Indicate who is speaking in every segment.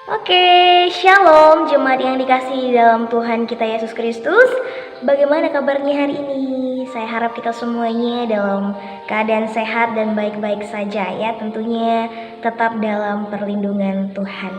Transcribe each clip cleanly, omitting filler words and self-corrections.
Speaker 1: Oke, Shalom jemaat yang dikasihi dalam Tuhan kita Yesus Kristus. Bagaimana kabarnya hari ini? Saya harap kita semuanya dalam keadaan sehat dan baik-baik saja ya. Tentunya tetap dalam perlindungan Tuhan.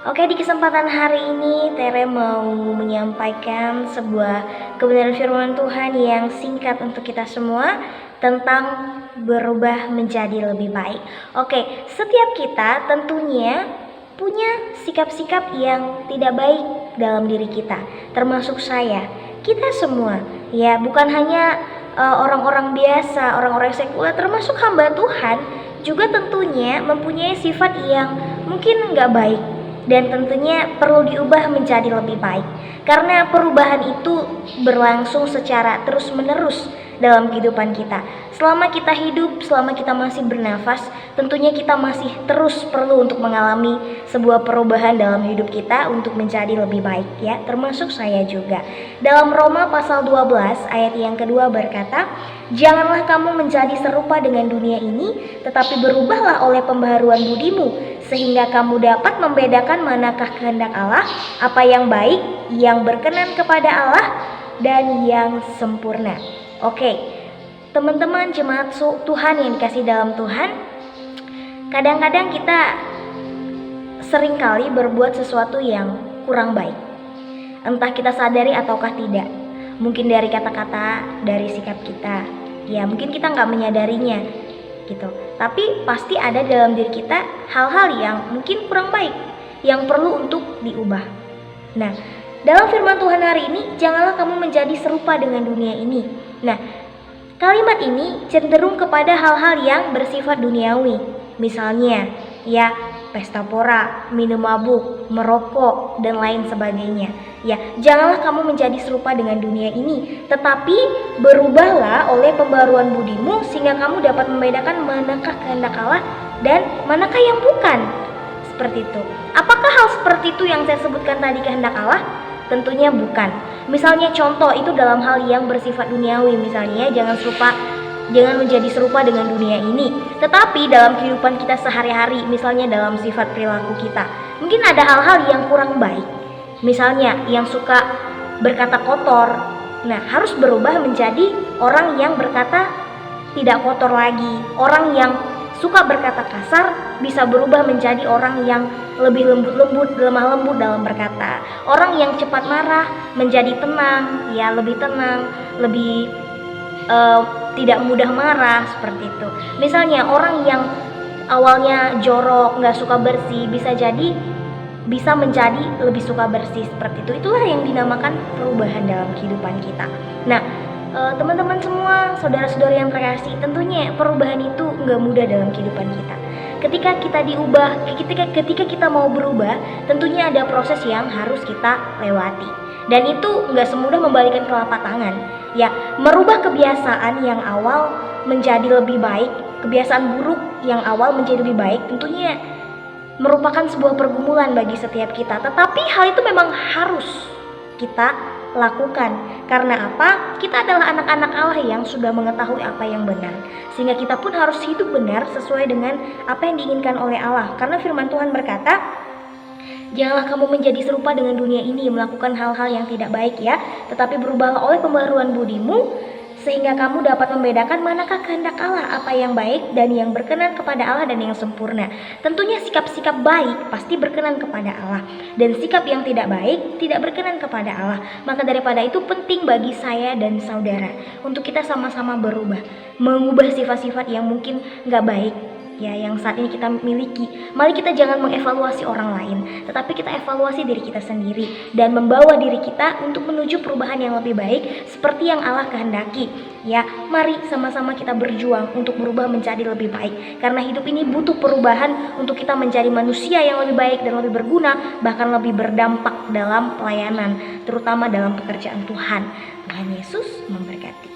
Speaker 1: Oke, di kesempatan hari ini Tere mau menyampaikan sebuah kebenaran firman Tuhan yang singkat untuk kita semua tentang berubah menjadi lebih baik. Oke, setiap kita tentunya punya sikap-sikap yang tidak baik dalam diri kita, termasuk saya. Kita semua, ya bukan hanya orang-orang biasa, orang-orang sekuler, termasuk hamba Tuhan juga tentunya mempunyai sifat yang mungkin nggak baik dan tentunya perlu diubah menjadi lebih baik. Karena perubahan itu berlangsung secara terus-menerus dalam kehidupan kita. Selama kita hidup, selama kita masih bernafas, tentunya kita masih terus perlu untuk mengalami sebuah perubahan dalam hidup kita untuk menjadi lebih baik ya, termasuk saya juga. Dalam Roma pasal 12 ayat yang kedua berkata, "Janganlah kamu menjadi serupa dengan dunia ini, tetapi berubahlah oleh pembaharuan budimu, sehingga kamu dapat membedakan manakah kehendak Allah, apa yang baik, yang berkenan kepada Allah, dan yang sempurna." Oke, teman-teman jemaat Tuhan yang dikasih dalam Tuhan, kadang-kadang kita seringkali berbuat sesuatu yang kurang baik. Entah kita sadari ataukah tidak. Mungkin dari kata-kata, dari sikap kita. Ya mungkin kita nggak menyadarinya gitu. Tapi pasti ada dalam diri kita hal-hal yang mungkin kurang baik, yang perlu untuk diubah. Nah, dalam firman Tuhan hari ini, janganlah kamu menjadi serupa dengan dunia ini. Nah, kalimat ini cenderung kepada hal-hal yang bersifat duniawi. Misalnya, ya pesta pora, minum mabuk, merokok, dan lain sebagainya. Ya, janganlah kamu menjadi serupa dengan dunia ini, tetapi berubahlah oleh pembaruan budimu sehingga kamu dapat membedakan manakah kehendak Allah dan manakah yang bukan. Seperti itu. Apakah hal seperti itu yang saya sebutkan tadi kehendak Allah? Tentunya bukan. Misalnya contoh itu dalam hal yang bersifat duniawi, misalnya jangan menjadi serupa dengan dunia ini. Tetapi dalam kehidupan kita sehari-hari, misalnya dalam sifat perilaku kita, mungkin ada hal-hal yang kurang baik. Misalnya yang suka berkata kotor, nah harus berubah menjadi orang yang berkata tidak kotor lagi. Orang yang suka berkata kasar bisa berubah menjadi orang yang lebih lembut-lembut, lemah lembut dalam berkata. Orang yang cepat marah menjadi tenang, ya lebih tenang, lebih tidak mudah marah, seperti itu. Misalnya orang yang awalnya jorok, nggak suka bersih, bisa menjadi lebih suka bersih, seperti itu. Itulah yang dinamakan perubahan dalam kehidupan kita. Nah, teman-teman semua, saudara-saudara yang terkasih, tentunya perubahan itu nggak mudah dalam kehidupan kita. Ketika kita diubah, ketika kita mau berubah, tentunya ada proses yang harus kita lewati. Dan itu nggak semudah membalikan telapak tangan. Ya, merubah kebiasaan yang awal menjadi lebih baik, kebiasaan buruk yang awal menjadi lebih baik, tentunya merupakan sebuah pergumulan bagi setiap kita. Tetapi hal itu memang harus kita lakukan. Karena apa? Kita adalah anak-anak Allah yang sudah mengetahui apa yang benar. Sehingga kita pun harus hidup benar sesuai dengan apa yang diinginkan oleh Allah. Karena firman Tuhan berkata, "Janganlah kamu menjadi serupa dengan dunia ini, melakukan hal-hal yang tidak baik ya, tetapi berubahlah oleh pembaharuan budimu, sehingga kamu dapat membedakan manakah kehendak Allah, apa yang baik dan yang berkenan kepada Allah dan yang sempurna." Tentunya sikap-sikap baik pasti berkenan kepada Allah, dan sikap yang tidak baik tidak berkenan kepada Allah. Maka daripada itu penting bagi saya dan saudara untuk kita sama-sama berubah, mengubah sifat-sifat yang mungkin gak baik ya, yang saat ini kita miliki. Mari kita jangan mengevaluasi orang lain, tetapi kita evaluasi diri kita sendiri dan membawa diri kita untuk menuju perubahan yang lebih baik seperti yang Allah kehendaki. Ya, mari sama-sama kita berjuang untuk berubah menjadi lebih baik. Karena hidup ini butuh perubahan untuk kita menjadi manusia yang lebih baik dan lebih berguna, bahkan lebih berdampak dalam pelayanan, terutama dalam pekerjaan Tuhan. Tuhan Yesus memberkati.